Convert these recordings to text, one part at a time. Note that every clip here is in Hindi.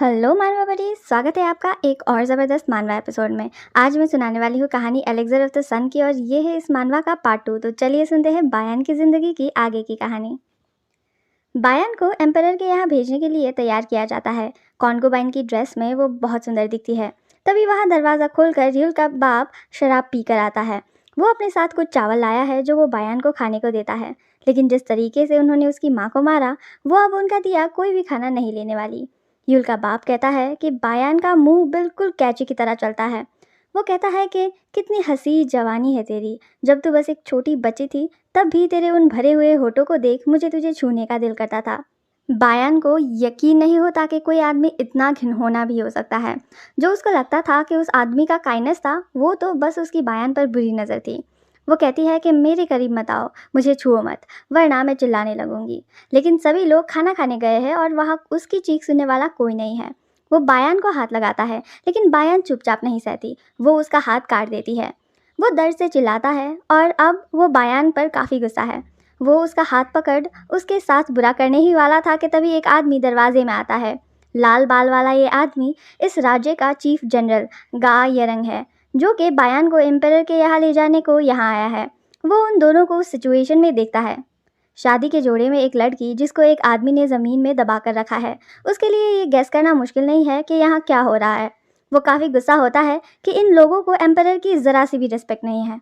हेलो मानवा बड़ी, स्वागत है आपका एक और ज़बरदस्त मानवा एपिसोड में। आज मैं सुनाने वाली हूँ कहानी एलेक्जर ऑफ द सन की, और ये है इस मानवा का पार्ट 2। तो चलिए सुनते हैं बायान की ज़िंदगी की आगे की कहानी। बायान को एम्परर के यहाँ भेजने के लिए तैयार किया जाता है। कॉन्कोबाइन की ड्रेस में वो बहुत सुंदर दिखती है। तभी वहाँ दरवाज़ा खोलकर र्यूल का बाप शराब पी कर आता है। वो अपने साथ कुछ चावल लाया है जो वो बायान को खाने को देता है, लेकिन जिस तरीके से उन्होंने उसकी माँ को मारा, वो अब उनका दिया कोई भी खाना नहीं लेने वाली। यूल का बाप कहता है कि बायान का मुंह बिल्कुल कैची की तरह चलता है। वो कहता है कि कितनी हसी जवानी है तेरी, जब तू बस एक छोटी बच्ची थी तब भी तेरे उन भरे हुए होठों को देख मुझे तुझे छूने का दिल करता था। बायान को यकीन नहीं होता कि कोई आदमी इतना घिनौना भी हो सकता है। जो उसको लगता था कि उस आदमी का काइंडनेस था, वो तो बस उसकी बायान पर बुरी नज़र थी। वो कहती है कि मेरे करीब मत आओ, मुझे छुओ मत, वरना मैं चिल्लाने लगूंगी। लेकिन सभी लोग खाना खाने गए हैं और वहाँ उसकी चीख सुनने वाला कोई नहीं है। वो बायान को हाथ लगाता है, लेकिन बायान चुपचाप नहीं सहती। वो उसका हाथ काट देती है। वो दर्द से चिल्लाता है और अब वो बायान पर काफ़ी गुस्सा है। वो उसका हाथ पकड़ उसके साथ बुरा करने ही वाला था कि तभी एक आदमी दरवाजे में आता है। लाल बाल वाला ये आदमी इस राज्य का चीफ जनरल गा यरंग है, जो कि बायान को एम्परर के यहाँ ले जाने को यहाँ आया है। वो उन दोनों को उस सिचुएशन में देखता है। शादी के जोड़े में एक लड़की जिसको एक आदमी ने ज़मीन में दबा कर रखा है, उसके लिए ये गैस करना मुश्किल नहीं है कि यहाँ क्या हो रहा है। वो काफ़ी गुस्सा होता है कि इन लोगों को एम्परर की ज़रा सी भी रिस्पेक्ट नहीं है।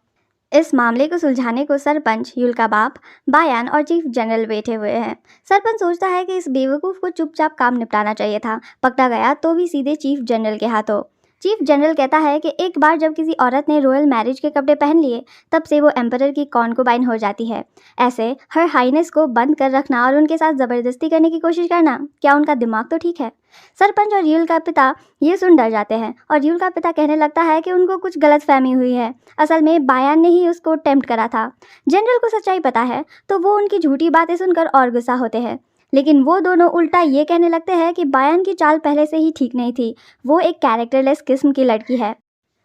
इस मामले को सुलझाने को सरपंच, यूल का बाप, बायान और चीफ जनरल बैठे हुए हैं। सरपंच सोचता है कि इस बेवकूफ़ को चुपचाप काम निपटाना चाहिए था, पकड़ा गया तो भी सीधे चीफ जनरल के हाथों। चीफ जनरल कहता है कि एक बार जब किसी औरत ने रॉयल मैरिज के कपड़े पहन लिए, तब से वो एम्परर की कॉन्कुबाइन हो जाती है। ऐसे हर हाइनेस को बंद कर रखना और उनके साथ ज़बरदस्ती करने की कोशिश करना, क्या उनका दिमाग तो ठीक है? सरपंच और यूल का पिता ये सुन डर जाते हैं और यूल का पिता कहने लगता है कि उनको कुछ गलतफहमी हुई है। असल में बायान ने ही उसको टेम्प्ट करा था। जनरल को सच्चाई पता है, तो वो उनकी झूठी बातें सुनकर और गुस्सा होते हैं। लेकिन वो दोनों उल्टा ये कहने लगते हैं कि बायान की चाल पहले से ही ठीक नहीं थी। वो एक कैरेक्टरलेस किस्म की लड़की है।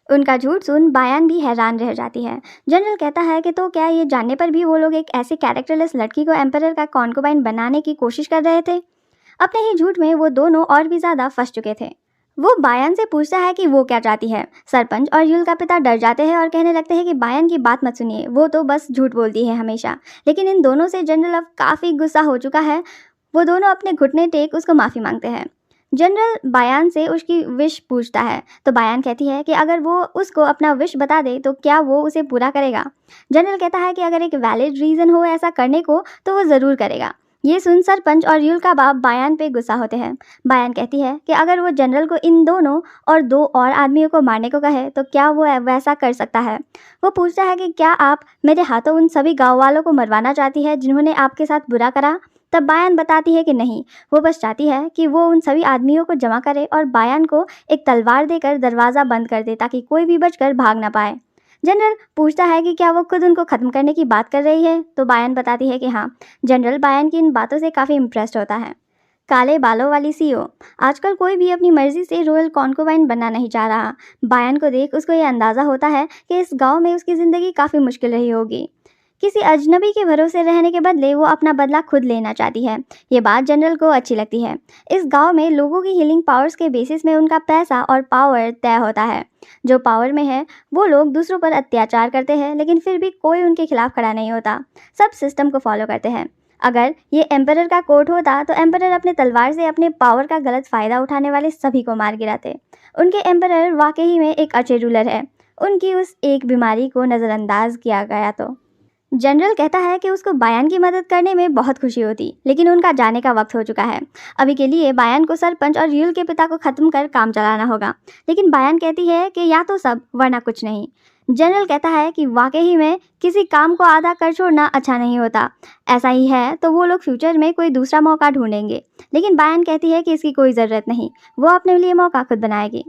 उनका झूठ सुन बायान भी हैरान रह जाती है। जनरल कहता है कि तो क्या ये जानने पर भी वो लोग एक ऐसी कैरेक्टरलेस लड़की को एम्परर का कॉन्कुबाइन बनाने की कोशिश कर रहे थे? अपने ही झूठ में वो दोनों और भी ज़्यादा फंस चुके थे। वो बायान से पूछता है कि वो क्या चाहती है। सरपंच और यूल का पिता डर जाते हैं और कहने लगते हैं कि बायान की बात मत सुनिए, वो तो बस झूठ बोलती है हमेशा। लेकिन इन दोनों से जनरल अब काफ़ी गुस्सा हो चुका है। वो दोनों अपने घुटने टेक उसको माफ़ी मांगते हैं। जनरल बायान से उसकी विश पूछता है, तो बायान कहती है कि अगर वो उसको अपना विश बता दे तो क्या वो उसे पूरा करेगा। जनरल कहता है कि अगर एक वैलिड रीज़न हो ऐसा करने को तो वो ज़रूर करेगा। ये सुन सरपंच और यूल का बाप बायान पे गुस्सा होते हैं। बायान कहती है कि अगर वो जनरल को इन दोनों और दो और आदमियों को मारने को कहे तो क्या वो वैसा कर सकता है। वो पूछता है कि क्या आप मेरे हाथों उन सभी गाँव वालों को मरवाना चाहती है जिन्होंने आपके साथ बुरा करा। तब बायान बताती है कि नहीं, वो बस चाहती है कि वो उन सभी आदमियों को जमा करे और बायान को एक तलवार देकर दरवाज़ा बंद कर दे ताकि कोई भी बचकर भाग ना पाए। जनरल पूछता है कि क्या वो खुद उनको ख़त्म करने की बात कर रही है, तो बायान बताती है कि हाँ। जनरल बायान की इन बातों से काफ़ी इम्प्रेस्ड होता है। काले बालों वाली सीओ, आजकल कोई भी अपनी मर्जी से रॉयल कॉन्कुबाइन बनना नहीं चाह रहा। बायान को देख उसको ये अंदाज़ा होता है कि इस गांव में उसकी ज़िंदगी काफ़ी मुश्किल रही होगी। किसी अजनबी के भरोसे रहने के बदले वो अपना बदला खुद लेना चाहती है। ये बात जनरल को अच्छी लगती है। इस गांव में लोगों की हीलिंग पावर्स के बेसिस में उनका पैसा और पावर तय होता है। जो पावर में है वो लोग दूसरों पर अत्याचार करते हैं, लेकिन फिर भी कोई उनके खिलाफ खड़ा नहीं होता। सब सिस्टम को फॉलो करते हैं। अगर ये एम्परर का कोर्ट होता तो एम्परर अपने तलवार से अपने पावर का गलत फ़ायदा उठाने वाले सभी को मार गिराते। उनके एम्परर वाकई में एक अच्छे रूलर है। उनकी उस एक बीमारी को नज़रअंदाज किया गया तो। जनरल कहता है कि उसको बायान की मदद करने में बहुत खुशी होती, लेकिन उनका जाने का वक्त हो चुका है। अभी के लिए बायान को सरपंच और यूल के पिता को ख़त्म कर काम चलाना होगा। लेकिन बायान कहती है कि या तो सब वरना कुछ नहीं। जनरल कहता है कि वाकई में किसी काम को आधा कर छोड़ना अच्छा नहीं होता। ऐसा ही है तो वो लोग फ्यूचर में कोई दूसरा मौका ढूंढेंगे। लेकिन बायान कहती है कि इसकी कोई ज़रूरत नहीं, वो अपने लिए मौका खुद बनाएगी।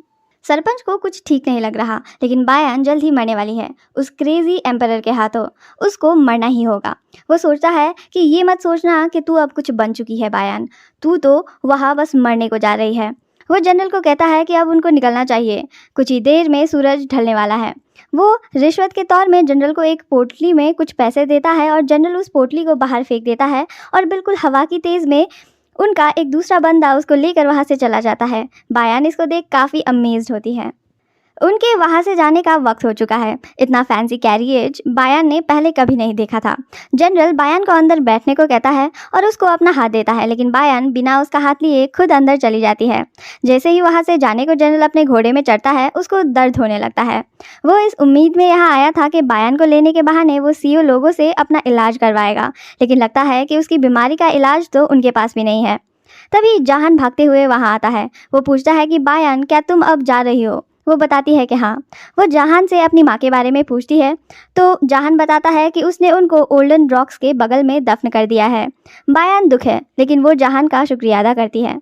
सरपंच को कुछ ठीक नहीं लग रहा, लेकिन बायान जल्द ही मरने वाली है उस क्रेजी एम्परर के हाथों। उसको मरना ही होगा। वो सोचता है कि ये मत सोचना कि तू अब कुछ बन चुकी है बायान, तू तो वहाँ बस मरने को जा रही है। वो जनरल को कहता है कि अब उनको निकलना चाहिए, कुछ ही देर में सूरज ढलने वाला है। वो रिश्वत के तौर में जनरल को एक पोटली में कुछ पैसे देता है और जनरल उस पोटली को बाहर फेंक देता है और बिल्कुल हवा की तेज़ में उनका एक दूसरा बंदा उसको लेकर वहाँ से चला जाता है। बायान इसको देख काफ़ी अमेज्ड होती है। उनके वहाँ से जाने का वक्त हो चुका है। इतना फैंसी कैरियज बायान ने पहले कभी नहीं देखा था। जनरल बायान को अंदर बैठने को कहता है और उसको अपना हाथ देता है, लेकिन बायान बिना उसका हाथ लिए खुद अंदर चली जाती है। जैसे ही वहाँ से जाने को जनरल अपने घोड़े में चढ़ता है, उसको दर्द होने लगता है। वो इस उम्मीद में यहाँ आया था कि बायान को लेने के बहाने वो सीओ लोगों से अपना इलाज करवाएगा, लेकिन लगता है कि उसकी बीमारी का इलाज तो उनके पास भी नहीं है। तभी जहान भागते हुए वहाँ आता है। वो पूछता है कि बायान, क्या तुम अब जा रही हो? वो बताती है कि हाँ। वो जहान से अपनी माँ के बारे में पूछती है तो जहान बताता है कि उसने उनको ओल्डन रॉक्स के बगल में दफन कर दिया है। बायान दुख है, लेकिन वो जहान का शुक्रिया अदा करती है।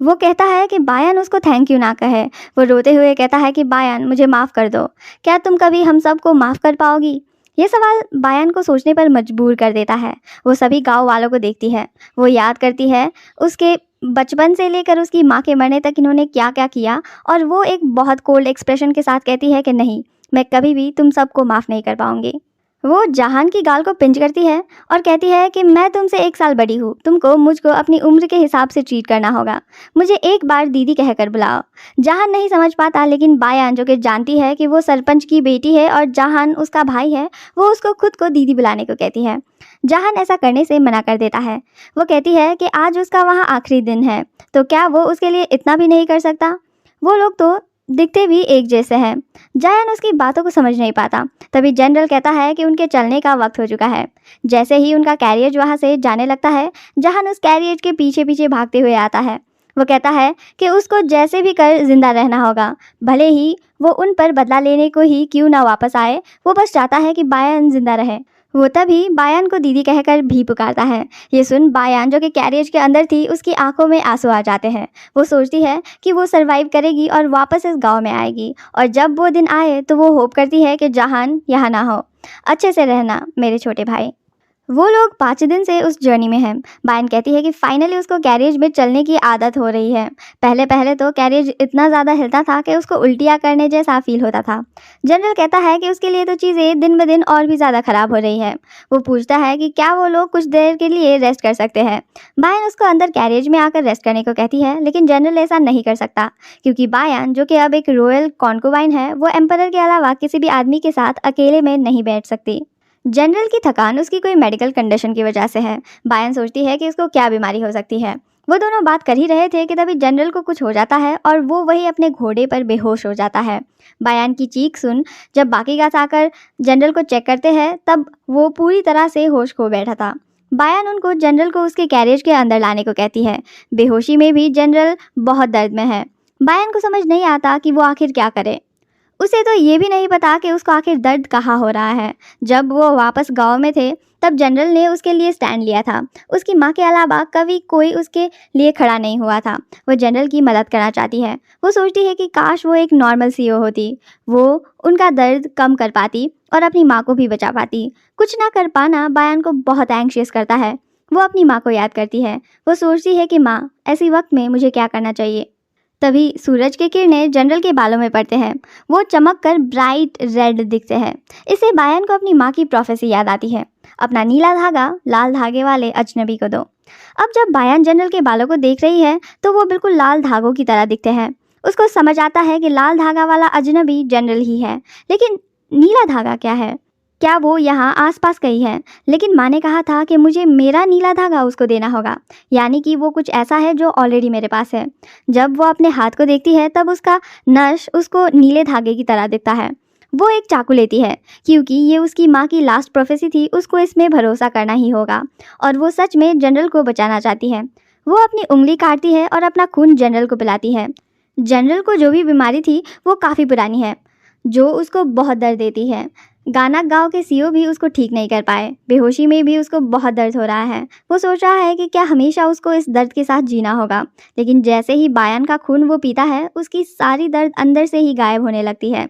वो कहता है कि बायान उसको थैंक यू ना कहे। वो रोते हुए कहता है कि बायान, मुझे माफ़ कर दो। क्या तुम कभी हम सबको माफ़ कर पाओगी? ये सवाल बायान को सोचने पर मजबूर कर देता है। वो सभी गांव वालों को देखती है। वो याद करती है उसके बचपन से लेकर उसकी माँ के मरने तक इन्होंने क्या क्या किया, और वो एक बहुत कोल्ड एक्सप्रेशन के साथ कहती है कि नहीं, मैं कभी भी तुम सबको माफ़ नहीं कर पाऊंगी। वो जहान की गाल को पिंच करती है और कहती है कि मैं तुमसे 1 साल बड़ी हूँ, तुमको मुझको अपनी उम्र के हिसाब से ट्रीट करना होगा। मुझे एक बार दीदी कहकर बुलाओ। जहान नहीं समझ पाता, लेकिन बायान जो कि जानती है कि वो सरपंच की बेटी है और जहान उसका भाई है, वो उसको खुद को दीदी बुलाने को कहती है। जहान ऐसा करने से मना कर देता है। वो कहती है कि आज उसका वहाँ आखिरी दिन है, तो क्या वो उसके लिए इतना भी नहीं कर सकता? वो लोग तो दिखते भी एक जैसे हैं। जायन उसकी बातों को समझ नहीं पाता। तभी जनरल कहता है कि उनके चलने का वक्त हो चुका है। जैसे ही उनका कैरियज वहाँ से जाने लगता है, जहान उस कैरियज के पीछे पीछे भागते हुए आता है। वो कहता है कि उसको जैसे भी कर जिंदा रहना होगा, भले ही वो उन पर बदला लेने को ही क्यों ना वापस आए। वो बस चाहता है कि बायान जिंदा रहे। वो तभी बायान को दीदी कहकर भी पुकारता है। ये सुन बायान जो कि कैरियज के अंदर थी, उसकी आंखों में आंसू आ जाते हैं। वो सोचती है कि वो सरवाइव करेगी और वापस इस गांव में आएगी, और जब वो दिन आए तो वो होप करती है कि जहान यहाँ ना हो। अच्छे से रहना मेरे छोटे भाई। वो लोग 5 दिन से उस जर्नी में हैं। बायन कहती है कि फाइनली उसको कैरियज में चलने की आदत हो रही है। पहले पहले तो कैरियज इतना ज़्यादा हिलता था कि उसको उल्टियाँ करने जैसा फील होता था। जनरल कहता है कि उसके लिए तो चीज़ें दिन ब दिन और भी ज़्यादा ख़राब हो रही है। वो पूछता है कि क्या वो लोग कुछ देर के लिए रेस्ट कर सकते हैं। बायन उसको अंदर कैरियज में आकर रेस्ट करने को कहती है, लेकिन जनरल ऐसा नहीं कर सकता, क्योंकि बायन जो कि अब एक रॉयल कॉन्कुबाइन है, वो एम्परर के अलावा किसी भी आदमी के साथ अकेले में नहीं बैठ सकती। जनरल की थकान उसकी कोई मेडिकल कंडीशन की वजह से है। बायन सोचती है कि इसको क्या बीमारी हो सकती है। वो दोनों बात कर ही रहे थे कि तभी जनरल को कुछ हो जाता है और वो वही अपने घोड़े पर बेहोश हो जाता है। बायन की चीख सुन जब बाकी गार्ड्स आकर जनरल को चेक करते हैं, तब वो पूरी तरह से होश खो बैठा था। बायन उनको जनरल को उसके कैरियज के अंदर लाने को कहती है। बेहोशी में भी जनरल बहुत दर्द में है। बायन को समझ नहीं आता कि वो आखिर क्या करे। उसे तो ये भी नहीं पता कि उसको आखिर दर्द कहाँ हो रहा है। जब वो वापस गांव में थे, तब जनरल ने उसके लिए स्टैंड लिया था। उसकी माँ के अलावा कभी कोई उसके लिए खड़ा नहीं हुआ था। वो जनरल की मदद करना चाहती है। वो सोचती है कि काश वो एक नॉर्मल सीईओ होती, वो उनका दर्द कम कर पाती और अपनी माँ को भी बचा पाती। कुछ ना कर पाना बायन को बहुत एंग्शियस करता है। वो अपनी माँ को याद करती है। वो सोचती है कि माँ, ऐसी वक्त में मुझे क्या करना चाहिए। तभी सूरज के किरणें जनरल के बालों में पड़ते हैं। वो चमक कर ब्राइट रेड दिखते हैं। इससे बायन को अपनी माँ की प्रोफेसी याद आती है, अपना नीला धागा लाल धागे वाले अजनबी को दो। अब जब बायन जनरल के बालों को देख रही है तो वो बिल्कुल लाल धागों की तरह दिखते हैं। उसको समझ आता है कि लाल धागा वाला अजनबी जनरल ही है, लेकिन नीला धागा क्या है? क्या वो यहाँ आसपास कहीं है? लेकिन माँ ने कहा था कि मुझे मेरा नीला धागा उसको देना होगा, यानी कि वो कुछ ऐसा है जो ऑलरेडी मेरे पास है। जब वो अपने हाथ को देखती है तब उसका नश उसको नीले धागे की तरह दिखता है। वो एक चाकू लेती है, क्योंकि ये उसकी माँ की लास्ट प्रोफेसी थी। उसको इसमें भरोसा करना ही होगा और वो सच में जनरल को बचाना चाहती है। वो अपनी उंगली काटती है और अपना खून जनरल को पिलाती है। जनरल को जो भी बीमारी थी वो काफ़ी पुरानी है, जो उसको बहुत दर्द देती है। गाना गांव के सीईओ भी उसको ठीक नहीं कर पाए। बेहोशी में भी उसको बहुत दर्द हो रहा है। वो सोच रहा है कि क्या हमेशा उसको इस दर्द के साथ जीना होगा, लेकिन जैसे ही बायन का खून वो पीता है, उसकी सारी दर्द अंदर से ही गायब होने लगती है।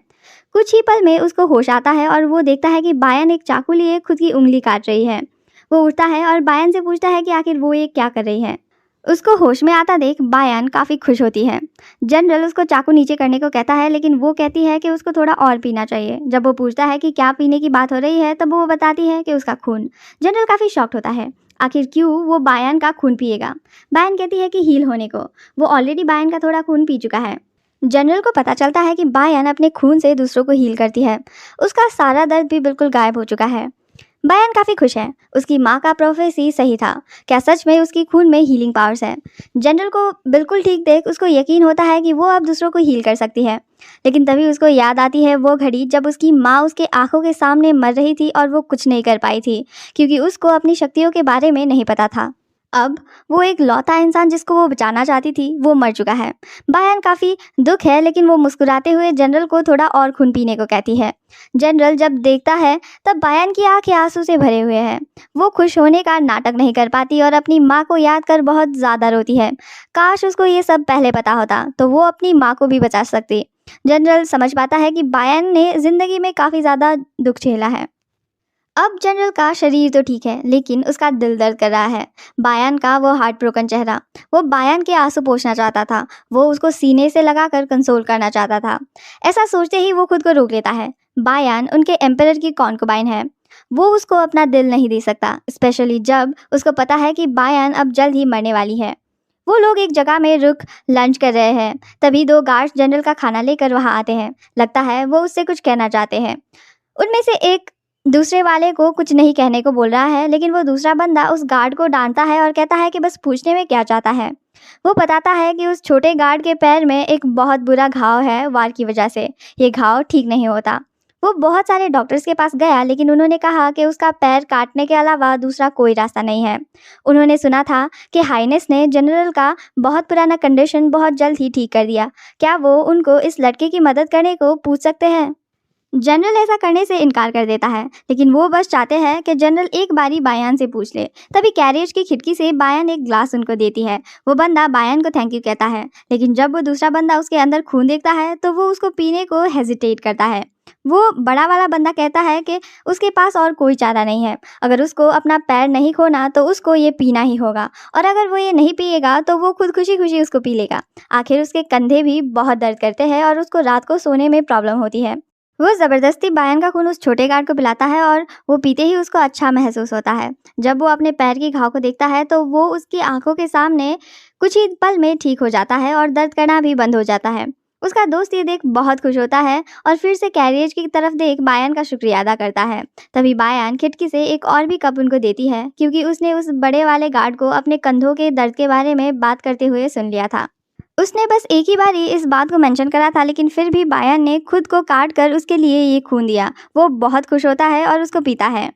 कुछ ही पल में उसको होश आता है और वो देखता है कि बायन एक चाकू लिए खुद की उंगली काट रही है। वो उठता है और बायन से पूछता है कि आखिर वो ये क्या कर रही है। उसको होश में आता देख बायन काफ़ी खुश होती है। जनरल उसको चाकू नीचे करने को कहता है, लेकिन वो कहती है कि उसको थोड़ा और पीना चाहिए। जब वो पूछता है कि क्या पीने की बात हो रही है, तब वो बताती है कि उसका खून। जनरल काफ़ी शॉक्ड होता है। आखिर क्यों वो बायान का खून पिएगा। बायान कहती है कि हील होने को। वो ऑलरेडी बायान का थोड़ा खून पी चुका है। जनरल को पता चलता है कि बायान अपने खून से दूसरों को हील करती है। उसका सारा दर्द भी बिल्कुल गायब हो चुका है। बायान काफ़ी खुश है। उसकी माँ का प्रोफेसी सही था। क्या सच में उसकी खून में हीलिंग पावर्स है। जनरल को बिल्कुल ठीक देख उसको यकीन होता है कि वो अब दूसरों को हील कर सकती है। लेकिन तभी उसको याद आती है वो घड़ी जब उसकी माँ उसके आंखों के सामने मर रही थी और वो कुछ नहीं कर पाई थी क्योंकि उसको अपनी शक्तियों के बारे में नहीं पता था। अब वो एक लौता इंसान जिसको वो बचाना चाहती थी वो मर चुका है। बायान काफ़ी दुख है लेकिन वो मुस्कुराते हुए जनरल को थोड़ा और खून पीने को कहती है। जनरल जब देखता है तब बायान की आंखें आंसू से भरे हुए हैं। वो खुश होने का नाटक नहीं कर पाती और अपनी माँ को याद कर बहुत ज़्यादा रोती है। काश उसको ये सब पहले पता होता तो वो अपनी माँ को भी बचा सकती। जनरल समझ पाता है कि बायान ने ज़िंदगी में काफ़ी ज़्यादा दुख झेला है। अब जनरल का शरीर तो ठीक है लेकिन उसका दिल दर्द कर रहा है। बायान का वो हार्ट ब्रोकन चेहरा। वो बायान के आंसू पोंछना चाहता था। वो उसको सीने से लगाकर कंसोल करना चाहता था। ऐसा सोचते ही वो खुद को रोक लेता है। बायान उनके एम्परर की कॉन्कुबाइन है। वो उसको अपना दिल नहीं दे सकता, स्पेशली जब उसको पता है कि बायान अब जल्द ही मरने वाली है। वो लोग एक जगह में रुक लंच कर रहे हैं। तभी दो गार्ड्स जनरल का खाना लेकर वहाँ आते हैं। लगता है वो उससे कुछ कहना चाहते हैं। उनमें से एक दूसरे वाले को कुछ नहीं कहने को बोल रहा है लेकिन वो दूसरा बंदा उस गार्ड को डांटता है और कहता है कि बस पूछने में क्या चाहता है। वो बताता है कि उस छोटे गार्ड के पैर में एक बहुत बुरा घाव है वार की वजह से। ये घाव ठीक नहीं होता। वो बहुत सारे डॉक्टर्स के पास गया लेकिन उन्होंने कहा कि उसका पैर काटने के अलावा दूसरा कोई रास्ता नहीं है। उन्होंने सुना था कि हाइनेस ने जनरल का बहुत पुराना कंडीशन बहुत जल्द ही ठीक कर दिया। क्या वो उनको इस लड़के की मदद करने को पूछ सकते हैं। जनरल ऐसा करने से इनकार कर देता है लेकिन वो बस चाहते हैं कि जनरल एक बारी बायान से पूछ ले। तभी कैरियज की खिड़की से बायान एक ग्लास उनको देती है। वो बंदा बायान को थैंक यू कहता है लेकिन जब वो दूसरा बंदा उसके अंदर खून देखता है तो वो उसको पीने को हेजिटेट करता है। वो बड़ा वाला बंदा कहता है कि उसके पास और कोई चारा नहीं है। अगर उसको अपना पैर नहीं खोना तो उसको ये पीना ही होगा और अगर वो ये नहीं पिएगा तो वो खुद खुशी खुशी उसको पी लेगा। आखिर उसके कंधे भी बहुत दर्द करते हैं और उसको रात को सोने में प्रॉब्लम होती है। वो ज़बरदस्ती बायान का खून उस छोटे गार्ड को पिलाता है और वो पीते ही उसको अच्छा महसूस होता है। जब वो अपने पैर के घाव को देखता है तो वो उसकी आंखों के सामने कुछ ही पल में ठीक हो जाता है और दर्द करना भी बंद हो जाता है। उसका दोस्त ये देख बहुत खुश होता है और फिर से कैरियज की तरफ देख बायान का शुक्रिया अदा करता है। तभी बायान खिड़की से एक और भी कप उनको देती है क्योंकि उसने उस बड़े वाले गार्ड को अपने कंधों के दर्द के बारे में बात करते हुए सुन लिया था। उसने बस एक ही बार ही इस बात को मेंशन करा था लेकिन फिर भी बायान ने खुद को काट कर उसके लिए ये खून दिया। वो बहुत खुश होता है और उसको पीता है।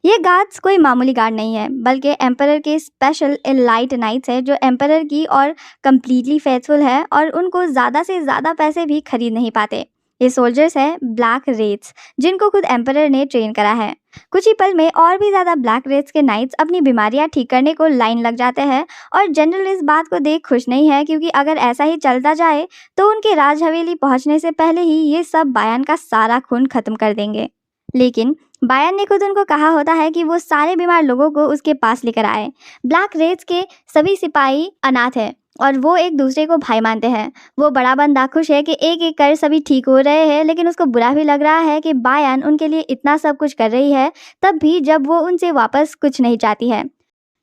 ये गार्ड्स कोई मामूली गार्ड नहीं है बल्कि एम्परर के स्पेशल एलाइट नाइट्स है जो एम्परर की और कम्प्लीटली फेथफुल है और उनको ज़्यादा से ज़्यादा पैसे भी खरीद नहीं पाते। ये सोल्जर्स हैं ब्लैक रेट्स जिनको खुद एम्परर ने ट्रेन करा है। कुछ ही पल में और भी ज़्यादा ब्लैक रेट्स के नाइट्स अपनी बीमारियां ठीक करने को लाइन लग जाते हैं और जनरल इस बात को देख खुश नहीं है क्योंकि अगर ऐसा ही चलता जाए तो उनके राज हवेली पहुंचने से पहले ही ये सब बायान का सारा खून खत्म कर देंगे। लेकिन बायान ने खुद उनको कहा होता है कि वो सारे बीमार लोगों को उसके पास लेकर आए। ब्लैक रेट्स के सभी सिपाही अनाथ हैं और वो एक दूसरे को भाई मानते हैं। वो बड़ा बंदा खुश है कि एक एक कर सभी ठीक हो रहे हैं लेकिन उसको बुरा भी लग रहा है कि बायान उनके लिए इतना सब कुछ कर रही है तब भी जब वो उनसे वापस कुछ नहीं चाहती है।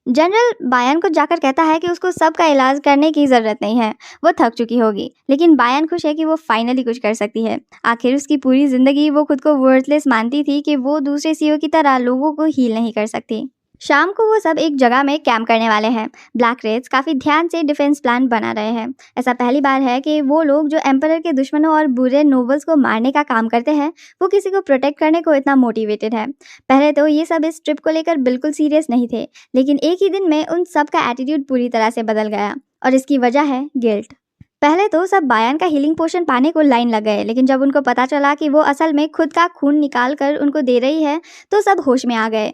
जनरल बायान को जाकर कहता है कि उसको सबका इलाज करने की ज़रूरत नहीं है, वो थक चुकी होगी। लेकिन बायान खुश है कि वो फाइनली कुछ कर सकती है। आखिर उसकी पूरी ज़िंदगी वो खुद को वर्थलेस मानती थी कि वो दूसरे सीईओ की तरह लोगों को हील नहीं कर सकती। शाम को वो सब एक जगह में कैंप करने वाले हैं। ब्लैक रेट्स काफ़ी ध्यान से डिफेंस प्लान बना रहे हैं। ऐसा पहली बार है कि वो लोग जो एम्परर के दुश्मनों और बुरे नोबल्स को मारने का काम करते हैं वो किसी को प्रोटेक्ट करने को इतना मोटिवेटेड है। पहले तो ये सब इस ट्रिप को लेकर बिल्कुल सीरियस नहीं थे लेकिन एक ही दिन में उन सब का एटीट्यूड पूरी तरह से बदल गया और इसकी वजह है गिल्ट। पहले तो सब बायान का हीलिंग पोशन पाने को लाइन लग गए लेकिन जब उनको पता चला कि वो असल में खुद का खून निकाल कर उनको दे रही है तो सब होश में आ गए।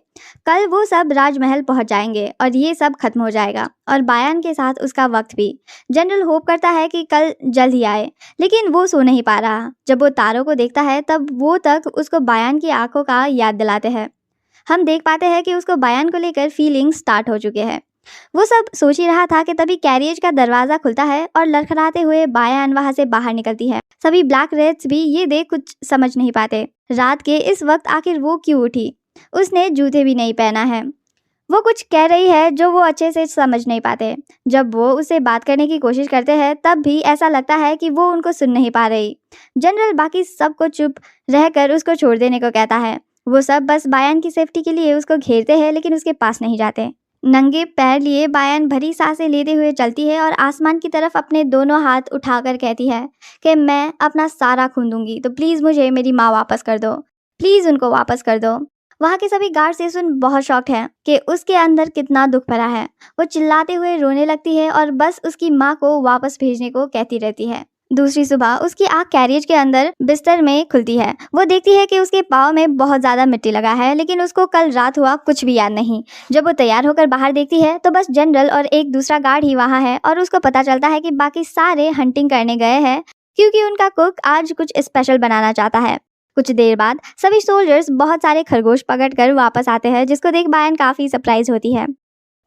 कल वो सब राजमहल पहुंच जाएंगे और ये सब खत्म हो जाएगा और बायान के साथ उसका वक्त भी। जनरल होप करता है कि कल जल्द ही आए लेकिन वो सो नहीं पा रहा। जब वो तारों को देखता है तब वो तक उसको बायान की आंखों का याद दिलाते हैं। हम देख पाते हैं कि उसको बायान को लेकर फीलिंग्स स्टार्ट हो चुके हैं। वो सब सोच ही रहा था कि तभी कैरियज का दरवाजा खुलता है और लड़खड़ाते हुए बायान वहां से बाहर निकलती है। सभी ब्लैक रेट्स भी ये देख कुछ समझ नहीं पाते। रात के इस वक्त आखिर वो क्यों उठी। उसने जूते भी नहीं पहना है। वो कुछ कह रही है जो वो अच्छे से समझ नहीं पाते। जब वो उससे बात करने की कोशिश करते हैं तब भी ऐसा लगता है कि वो उनको सुन नहीं पा रही। जनरल बाकी सबको चुप रहकर उसको छोड़ देने को कहता है। वो सब बस बायान की सेफ्टी के लिए उसको घेरते हैं लेकिन उसके पास नहीं जाते। नंगे पैर लिए बायान भरी सांसें लेते हुए चलती है और आसमान की तरफ अपने दोनों हाथ उठाकर कहती है कि मैं अपना सारा खून दूंगी, तो प्लीज़ मुझे मेरी माँ वापस कर दो, प्लीज़ उनको वापस कर दो। वहाँ के सभी गार्ड से सुन बहुत शॉक्ड हैं कि उसके अंदर कितना दुख भरा है। वो चिल्लाते हुए रोने लगती है और बस उसकी माँ को वापस भेजने को कहती रहती है। दूसरी सुबह उसकी आँख कैरियज के अंदर बिस्तर में खुलती है। वो देखती है कि उसके पाँव में बहुत ज़्यादा मिट्टी लगा है, लेकिन उसको कल रात हुआ कुछ भी याद नहीं। जब वो तैयार होकर बाहर देखती है तो बस जनरल और एक दूसरा गार्ड ही वहाँ है और उसको पता चलता है कि बाकी सारे हंटिंग करने गए हैं क्योंकि उनका कुक आज कुछ स्पेशल बनाना चाहता है। कुछ देर बाद सभी सोल्जर्स बहुत सारे खरगोश पकड़कर वापस आते हैं, जिसको देख बायन काफ़ी सरप्राइज होती है।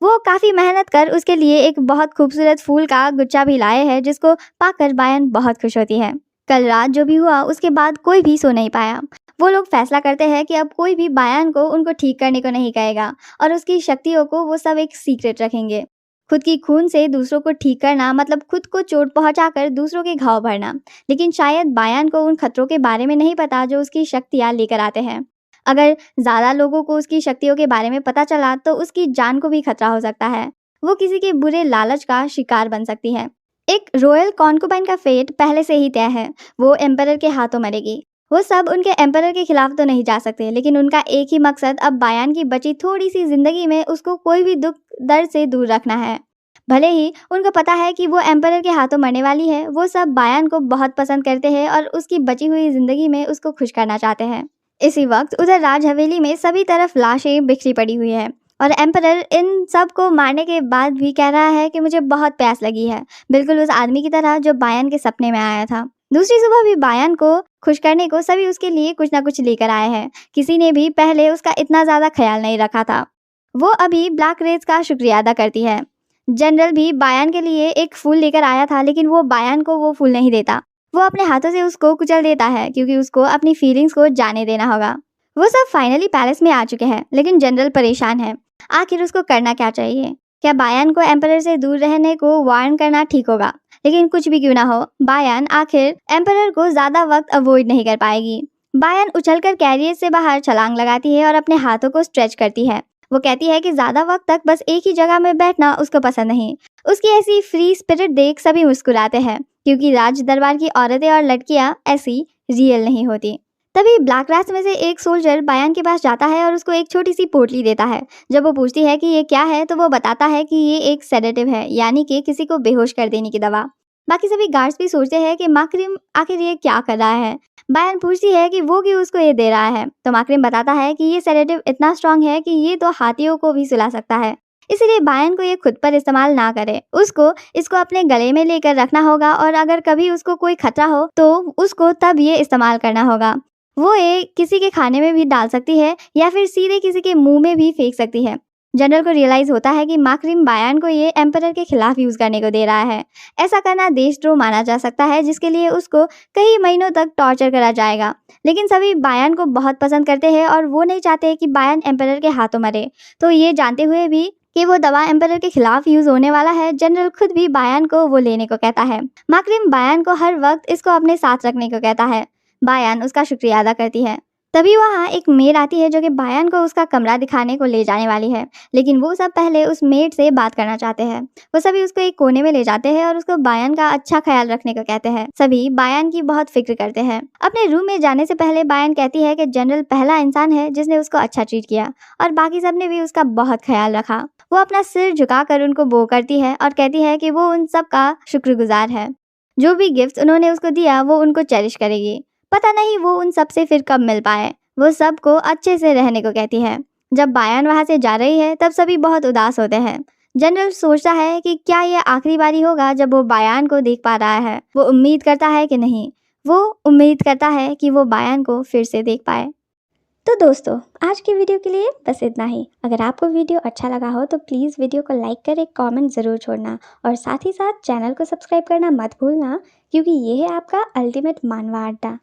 वो काफ़ी मेहनत कर उसके लिए एक बहुत खूबसूरत फूल का गुच्छा भी लाए हैं, जिसको पाकर बायन बहुत खुश होती है। कल रात जो भी हुआ उसके बाद कोई भी सो नहीं पाया। वो लोग फैसला करते हैं कि अब कोई भी बायन को उनको ठीक करने को नहीं कहेगा और उसकी शक्तियों को वो सब एक सीक्रेट रखेंगे। खुद की खून से दूसरों को ठीक करना मतलब खुद को चोट पहुंचाकर दूसरों के घाव भरना। लेकिन शायद बायान को उन खतरों के बारे में नहीं पता जो उसकी शक्तियाँ लेकर आते हैं। अगर ज़्यादा लोगों को उसकी शक्तियों के बारे में पता चला तो उसकी जान को भी खतरा हो सकता है। वो किसी के बुरे लालच का शिकार बन सकती है। एक रॉयल कॉन्कुबाइन का फेट पहले से ही तय है। वो एम्परर के हाथों मरेगी। वो सब उनके एम्परर के खिलाफ तो नहीं जा सकते, लेकिन उनका एक ही मकसद अब बायान की बची थोड़ी सी जिंदगी में उसको कोई भी दुख दर्द से दूर रखना है। भले ही उनको पता है कि वो एम्परर के हाथों मरने वाली है, वो सब बायान को बहुत पसंद करते हैं और उसकी बची हुई जिंदगी में उसको खुश करना चाहते हैं। इसी वक्त उधर राज हवेली में सभी तरफ लाशें बिखरी पड़ी हुई है और एम्परर इन सब को मारने के बाद भी कह रहा है कि मुझे बहुत प्यास लगी है, बिल्कुल उस आदमी की तरह जो बायान के सपने में आया था। दूसरी सुबह भी बायान को खुश करने को सभी उसके लिए कुछ ना कुछ लेकर आए हैं। किसी ने भी पहले उसका इतना ज़्यादा ख्याल नहीं रखा था। वो अभी ब्लैक रेज का शुक्रिया अदा करती है। जनरल भी बायान के लिए एक फूल लेकर आया था, लेकिन वो बायान को वो फूल नहीं देता। वो अपने हाथों से उसको कुचल देता है क्योंकि उसको अपनी फीलिंग्स को जाने देना होगा। वो सब फाइनली पैलेस में आ चुके हैं, लेकिन जनरल परेशान है। आखिर उसको करना क्या चाहिए? क्या बायान को एम्परर से दूर रहने को वार्न करना ठीक होगा? लेकिन कुछ भी क्यों ना हो, बायान आखिर एम्परर को ज्यादा वक्त अवॉइड नहीं कर पाएगी। बायान उछलकर कैरियर से बाहर छलांग लगाती है और अपने हाथों को स्ट्रेच करती है। वो कहती है कि ज्यादा वक्त तक बस एक ही जगह में बैठना उसको पसंद नहीं। उसकी ऐसी फ्री स्पिरिट देख सभी मुस्कुराते हैं क्योंकि राज दरबार की औरतें और लड़कियां ऐसी रियल नहीं होती। तभी ब्लैक रैट्स में से एक सोल्जर बायान के पास जाता है और उसको एक छोटी सी पोटली देता है। जब वो पूछती है कि ये क्या है तो वो बताता है कि ये एक सेडेटिव है, यानी कि किसी को बेहोश कर देने की दवा। बाकी सभी गार्ड्स भी सोचते हैं कि माकरिम आखिर ये क्या कर रहा है। बायान पूछती है कि वो क्यों उसको ये दे रहा है, तो माकरिम बताता है कि ये सेडेटिव इतना स्ट्रांग है कि ये तो हाथियों को भी सुला सकता है, इसलिए बायान को ये खुद पर इस्तेमाल ना करे। उसको इसको अपने गले में लेकर रखना होगा और अगर कभी उसको कोई खतरा हो तो उसको तब ये इस्तेमाल करना होगा। वो ये किसी के खाने में भी डाल सकती है या फिर सीधे किसी के मुंह में भी फेंक सकती है। जनरल को रियलाइज होता है कि माकरिम बायान को ये एम्परर के खिलाफ यूज करने को दे रहा है। ऐसा करना देशद्रोह माना जा सकता है, जिसके लिए उसको कई महीनों तक टॉर्चर करा जाएगा। लेकिन सभी बायान को बहुत पसंद करते हैं और वो नहीं चाहते कि बायान एम्परर के हाथों मरे। तो ये जानते हुए भी कि वो दवा एम्परर के खिलाफ यूज होने वाला है, जनरल खुद भी बायान को वो लेने को कहता है। माकरिम बायान को हर वक्त इसको अपने साथ रखने को कहता है। बायान उसका शुक्रिया अदा करती है। तभी वहाँ एक मेड आती है जो कि बायान को उसका कमरा दिखाने को ले जाने वाली है, लेकिन वो सब पहले उस मेड से बात करना चाहते हैं। वो सभी उसको एक कोने में ले जाते हैं और उसको बायान का अच्छा ख्याल रखने को कहते हैं। सभी बायान की बहुत फिक्र करते हैं। अपने रूम में जाने से पहले बायान कहती है कि जनरल पहला इंसान है जिसने उसको अच्छा ट्रीट किया और बाकी सब ने भी उसका बहुत ख्याल रखा। वो अपना सिर झुकाकर उनको बो करती है और कहती है कि वो उन सब का शुक्रगुजार है। जो भी गिफ्ट उन्होंने उसको दिया वो उनको चेरिश करेगी। पता नहीं वो उन सब से फिर कब मिल पाए। वो सबको अच्छे से रहने को कहती है। जब बायान वहाँ से जा रही है तब सभी बहुत उदास होते हैं। जनरल सोचता है कि क्या ये आखिरी बारी होगा जब वो बायान को देख पा रहा है। वो उम्मीद करता है कि नहीं, वो उम्मीद करता है कि वो बायान को फिर से देख पाए। तो दोस्तों, आज की वीडियो के लिए बस इतना ही। अगर आपको वीडियो अच्छा लगा हो तो प्लीज़ वीडियो को लाइक कर एक कमेंट ज़रूर छोड़ना और साथ ही साथ चैनल को सब्सक्राइब करना मत भूलना, क्योंकि ये है आपका अल्टीमेट मानवा अड्डा।